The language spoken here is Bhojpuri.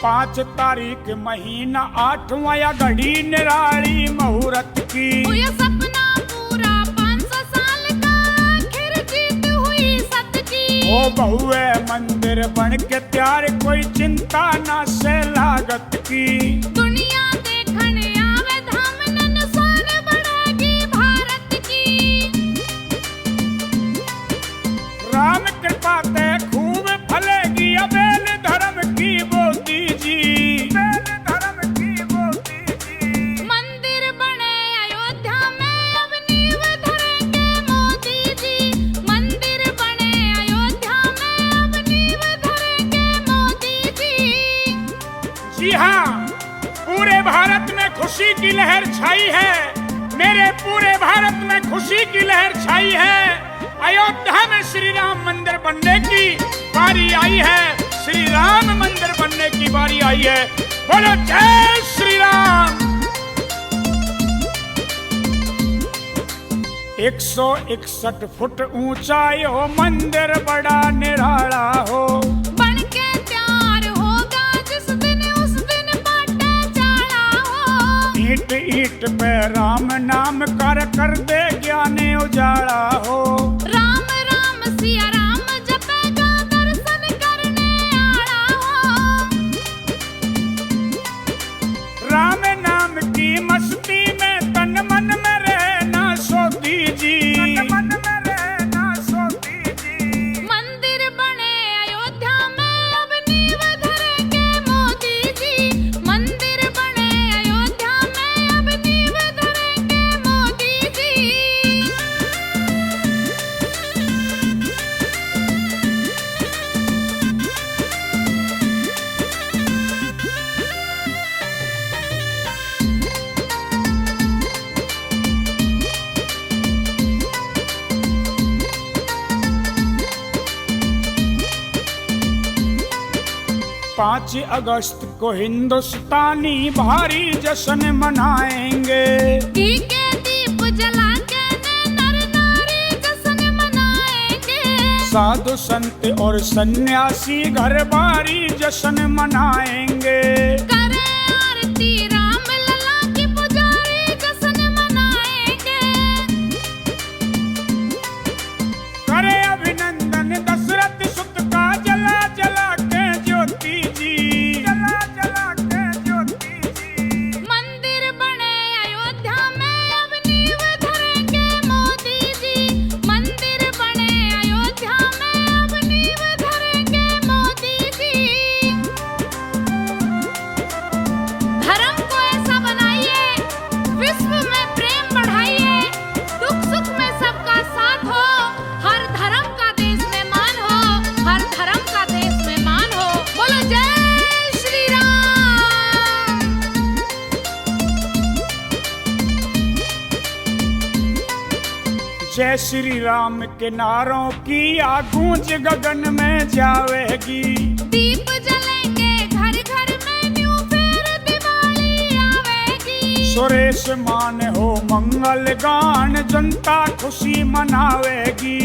5 तारीख महीना 8वां या घड़ी निराली मुहूर्त की। ये सपना पूरा 500 साल का आखिर जीत हुई सत की। ओ बहुए मंदिर बन के तैयार कोई चिंता ना से लागत की। दुनिया देखने आवे धामनन शान बढ़ेगी भारत की। राम कृपा ते खूब फलेगी अबेल धर्म की मोदी जी। बेल धर्म की मोदी जी। मंदिर बने अयोध्या में अब नींव धरेंगे मोदी जी। मंदिर बने अयोध्या में अब नींव धरेंगे मोदी जी। जी हाँ, पूरे भारत में खुशी की लहर छाई है। मेरे पूरे भारत में खुशी की लहर छाई है। अयोध्या में श्री राम मंदिर बनने की बारी आई है। श्री राम मंदिर बनने की बारी आई है। बोलो जय श्री राम। 161 फुट ऊंचा यो मंदिर बड़ा निराला हो। बन के तैयार होगा जिस दिन उस दिन बाटे चाड़ा हो। ईट ईट पे राम नाम कर दे ज्ञान उजाला हो। राम राम सिया राम जपेगा दर्शन करने आड़ा हो। राम नाम की मस्ती में तन मन में रहना सोती जी। तन मन में रहना सोती जी। मंदिर बने अयोध्या में अब नींव धरेंगे मोदी जी। मंदिर बने अयोध्या में अब नींव धरेंगे मोदी जी। पाँच अगस्त को हिंदुस्तानी भारी जश्न मनाएंगे। घी के दीप जला के नर नारी जश्न मनाएंगे। साधु संत और सन्यासी घर बारी जश्न मनाएंगे। करे आरती राम लला की पुजारी जश्न मनाएंगे। करे अभिनंदन दशरथ सुत का जला जला के ज्योति जी। जला जला के ज्योति जी। मंदिर बने अयोध्या में अब नींव धरेंगे मोदी जी। मंदिर बने अयोध्या में अब नींव धरेंगे मोदी जी। धर्म को ऐसा बनाइए, विश्व में प्रेम बढ़ाइए, दुख सुख में सबका साथ हो। हर धर्म का देश में मान हो, हर धर्म का देश में मान हो। बोलो जय श्री राम। जय श्री राम के नारों की गूंज गगन में जावेगी। दीप जलेंगे घर घर में न्यू फिर दिवाली आवेगी। सुरेश मान हो मंगल गान जनता खुशी मनावेगी।